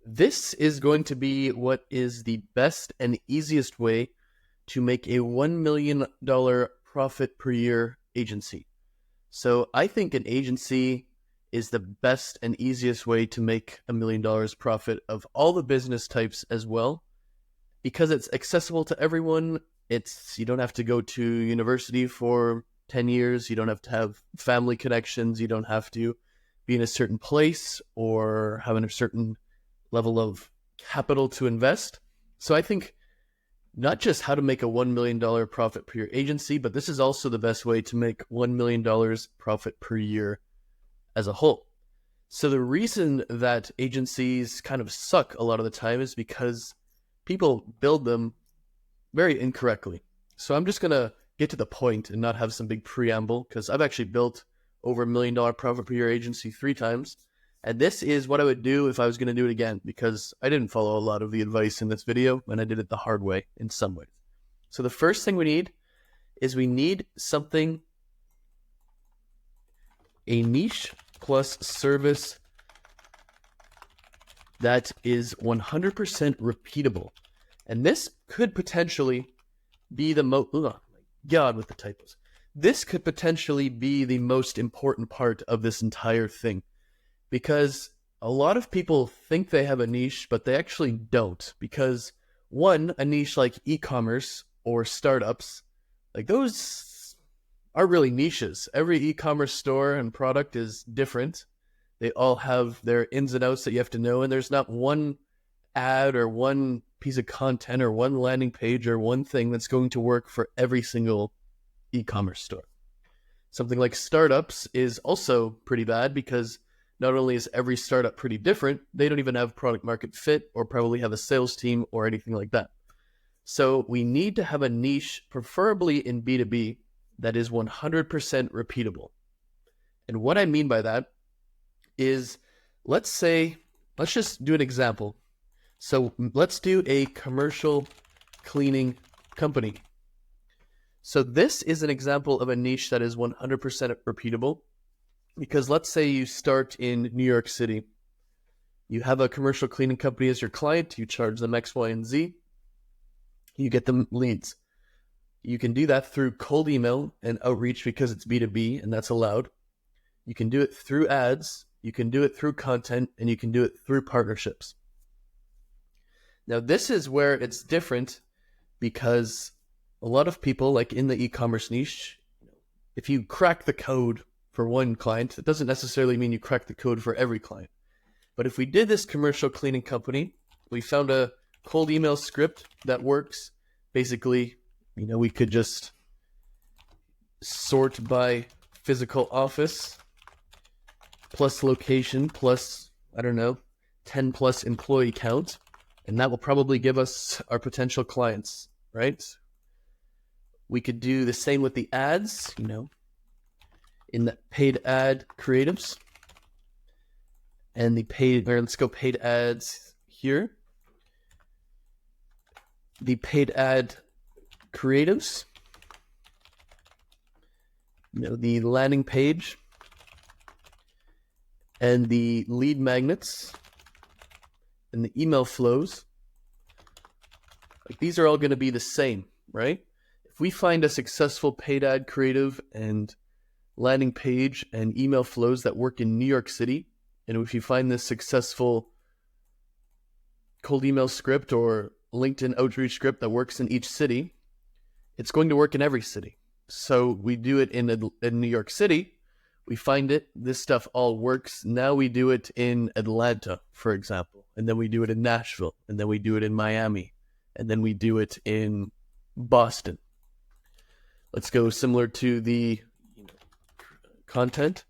This is going to be what is the best and easiest way to make a $1 million profit per year agency. So I think an agency is the best and easiest way to make $1 million profit of all the business types as well, because it's accessible to everyone. You don't have to go to university for 10 years. You don't have to have family connections. You don't have to be in a certain place or having a certain level of capital to invest. So I think not just how to make a $1 million profit per year agency, but this is also the best way to make $1 million profit per year as a whole. So the reason that agencies kind of suck a lot of the time is because people build them very incorrectly. So I'm just going to get to the point and not have some big preamble, because I've actually built over $1 million profit per year agency 3 times. And this is what I would do if I was going to do it again, because I didn't follow a lot of the advice in this video, and I did it the hard way in some ways. So the first thing we need is we need something, a niche plus service that is 100% repeatable. And this could potentially be the most, oh my God, with the typos. This could potentially be the most important part of this entire thing, because a lot of people think they have a niche, but they actually don't. Because one, a niche like e-commerce or startups, like those are really niches. Every e-commerce store and product is different. They all have their ins and outs that you have to know, and there's not one ad or one piece of content or one landing page or one thing that's going to work for every single e-commerce store. Something like startups is also pretty bad, because not only is every startup pretty different, they don't even have product market fit or probably have a sales team or anything like that. So we need to have a niche, preferably in B2B, that is 100% repeatable. And what I mean by that is, let's just do an example. So let's do a commercial cleaning company. So this is an example of a niche that is 100% repeatable, because let's say you start in New York City. You have a commercial cleaning company as your client. You charge them X, Y, and Z. You get them leads. You can do that through cold email and outreach, because it's B2B and that's allowed. You can do it through ads. You can do it through content, and you can do it through partnerships. Now, this is where it's different, because a lot of people, like in the e-commerce niche, if you crack the code for one client, it doesn't necessarily mean you crack the code for every client. But if we did this commercial cleaning company, we found a cold email script that works. Basically, we could just sort by physical office plus location plus, 10 plus employee count. And that will probably give us our potential clients, right? We could do the same with the ads, in the paid ad creatives. And let's go paid ads here. The paid ad creatives, the landing page and the lead magnets and the email flows. Like, these are all going to be the same, right? If we find a successful paid ad creative and landing page and email flows that work in New York City, and if you find this successful cold email script or LinkedIn outreach script that works in each city, it's going to work in every city. So we do it in New York City. We find it. This stuff all works. Now we do it in Atlanta, for example. And then we do it in Nashville. And then we do it in Miami. And then we do it in Boston. Let's go similar to the content.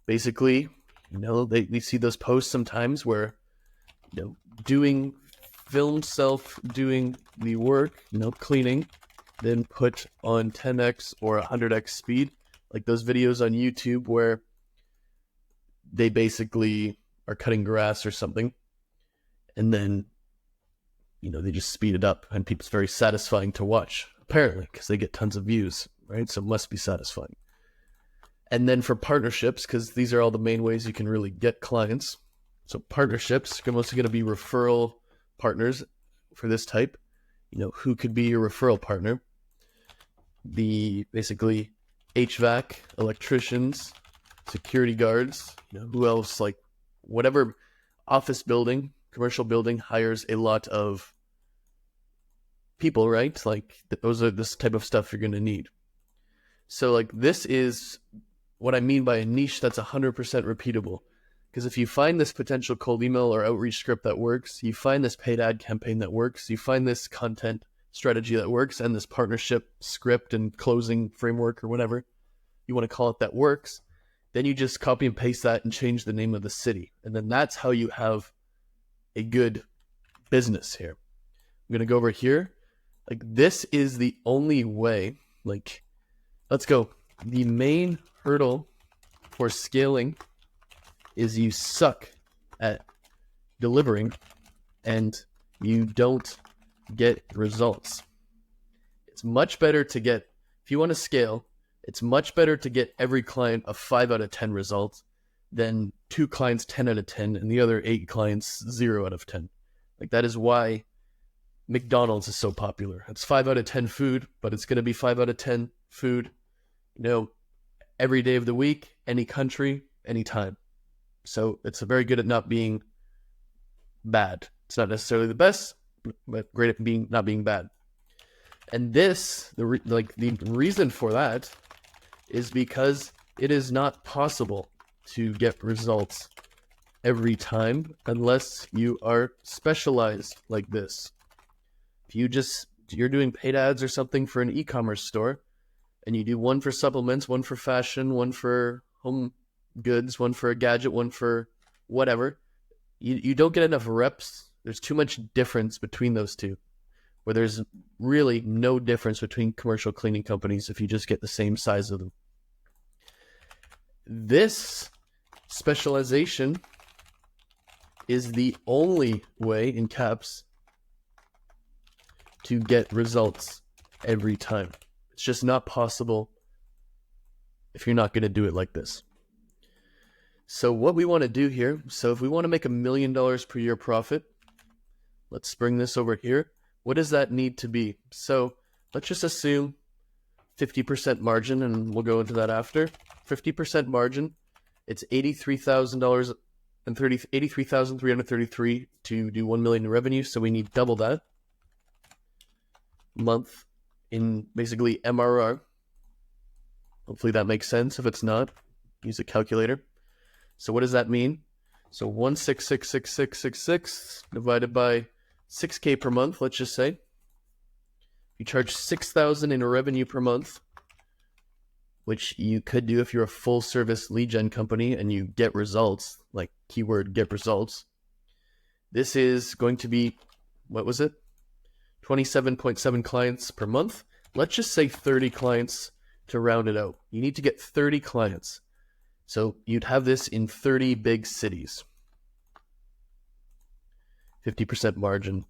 Basically, we see those posts sometimes where, doing the work, cleaning, then put on 10x or 100x speed. Like those videos on YouTube where they basically are cutting grass or something, and then, they just speed it up, and it's very satisfying to watch, apparently, because they get tons of views, right? So it must be satisfying. And then for partnerships, because these are all the main ways you can really get clients, So partnerships are mostly going to be referral partners for this type. Who could be your referral partner? Basically HVAC, electricians, security guards, who else? Like whatever office building, commercial building hires a lot of people, right? Like those are this type of stuff you're going to need. So like this is what I mean by a niche that's 100% repeatable. Because if you find this potential cold email or outreach script that works, you find this paid ad campaign that works, you find this content strategy that works, and this partnership script and closing framework or whatever you want to call it that works, then you just copy and paste that and change the name of the city. And then that's how you have a good business here. I'm going to go over here. Like this is the only way, like, let's go. The main hurdle for scaling is you suck at delivering and you don't get results. It's much better to get, if you want to scale, it's much better to get every client a 5 out of 10 results than 2 clients 10 out of 10 and the other 8 clients 0 out of 10. Like that is why McDonald's is so popular. It's 5 out of 10 food, but it's going to be 5 out of 10 food, every day of the week, any country, anytime. So it's very good at not being bad. It's not necessarily the best, but great at not being bad. And this, the reason for that is because it is not possible to get results every time unless you are specialized like this. If you're doing paid ads or something for an e-commerce store, and you do one for supplements, one for fashion, one for home goods, one for a gadget, one for whatever, you don't get enough reps. There's too much difference between those two, where there's really no difference between commercial cleaning companies if you just get the same size of them. This specialization is the only way, in caps, to get results every time. It's just not possible if you're not going to do it like this. So what we want to do here, so if we want to make $1 million per year profit, let's bring this over here. What does that need to be? So let's just assume 50% margin, and we'll go into that after. 50% margin, it's $83,000 and $83,333 to do 1 million in revenue. So we need double that month in basically MRR. Hopefully that makes sense. If it's not, use a calculator. So what does that mean? So 1666666 divided by 6K per month, let's just say. You charge 6,000 in revenue per month, which you could do if you're a full service lead gen company and you get results, like keyword get results. This is going to be, what was it? 27.7 clients per month. Let's just say 30 clients to round it out. You need to get 30 clients. So you'd have this in 30 big cities. 50% margin.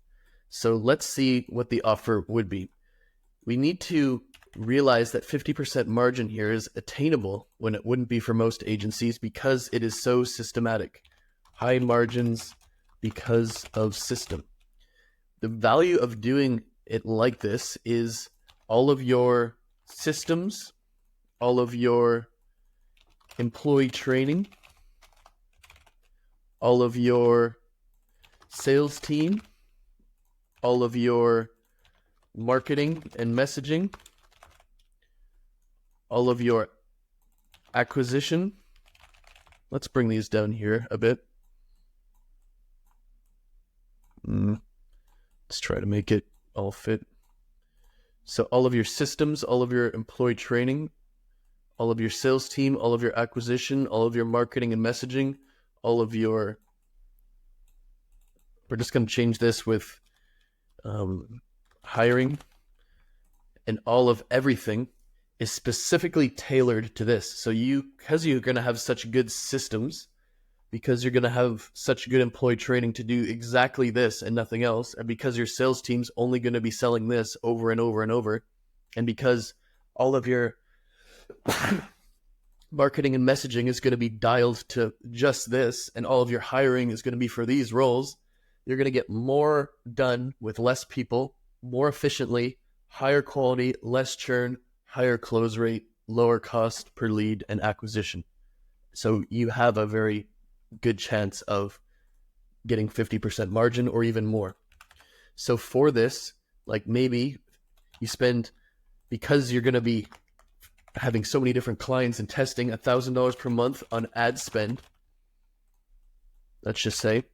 So let's see what the offer would be. We need to realize that 50% margin here is attainable when it wouldn't be for most agencies because it is so systematic. High margins because of system. The value of doing it like this is all of your systems, all of your employee training, all of your sales team, all of your marketing and messaging, all of your acquisition. Let's bring these down here a bit. Let's try to make it all fit. So all of your systems, all of your employee training, all of your sales team, all of your acquisition, all of your marketing and messaging, all of your, we're just going to change this with hiring, and all of everything is specifically tailored to this. So because you're going to have such good systems, because you're going to have such good employee training to do exactly this and nothing else, and because your sales team's only going to be selling this over and over and over, and because all of your marketing and messaging is going to be dialed to just this, and all of your hiring is going to be for these roles, you're going to get more done with less people, more efficiently, higher quality, less churn, higher close rate, lower cost per lead and acquisition. So you have a very good chance of getting 50% margin or even more. So for this, like maybe you spend, because you're going to be having so many different clients and testing, $1,000 per month on ad spend. Let's just say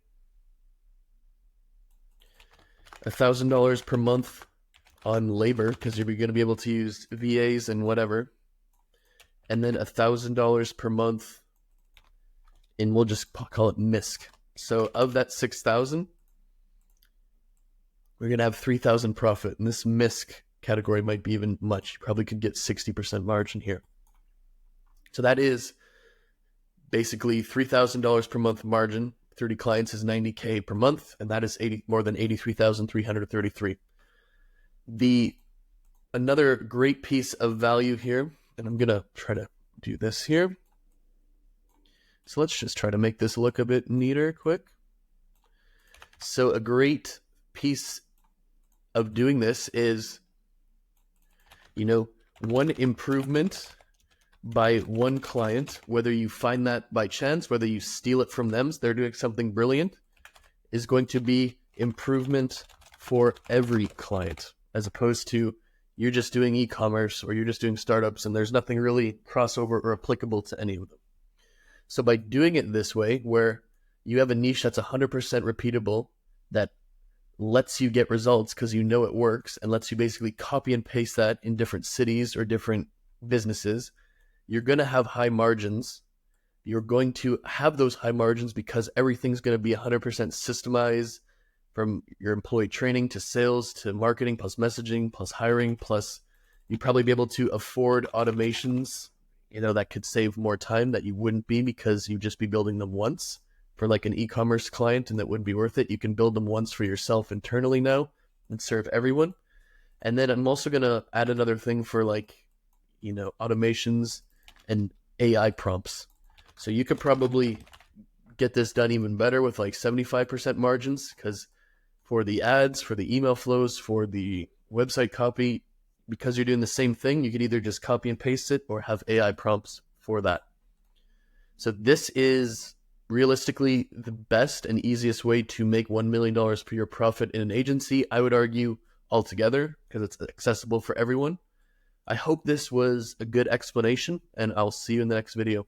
$1,000 per month on labor, because you're going to be able to use VAs and whatever. And then $1,000 per month in, we'll just call it MISC. So of that 6,000, we're going to have 3,000 profit. And this MISC category might be even much. You probably could get 60% margin here. So that is basically $3,000 per month margin. 30 clients is $90K per month, and that is more than 83,333. Another great piece of value here, and I'm gonna try to do this here. So let's just try to make this look a bit neater quick. So a great piece of doing this is, one improvement by one client, whether you find that by chance, whether you steal it from them, so they're doing something brilliant, is going to be improvement for every client, as opposed to you're just doing e-commerce or you're just doing startups and there's nothing really crossover or applicable to any of them. So by doing it this way, where you have a niche that's 100% repeatable, that lets you get results because you know it works, and lets you basically copy and paste that in different cities or different businesses, you're going to have high margins. You're going to have those high margins because everything's going to be 100% systemized, from your employee training to sales to marketing plus messaging plus hiring, plus you'd probably be able to afford automations, that could save more time that you wouldn't be because you'd just be building them once. For like an e-commerce client, and that wouldn't be worth it. You can build them once for yourself internally now and serve everyone. And then I'm also going to add another thing for automations and AI prompts. So you could probably get this done even better with like 75% margins, because for the ads, for the email flows, for the website copy, because you're doing the same thing, you could either just copy and paste it or have AI prompts for that. So this is realistically the best and easiest way to make $1 million per year profit in an agency, I would argue, altogether, because it's accessible for everyone. I hope this was a good explanation, and I'll see you in the next video.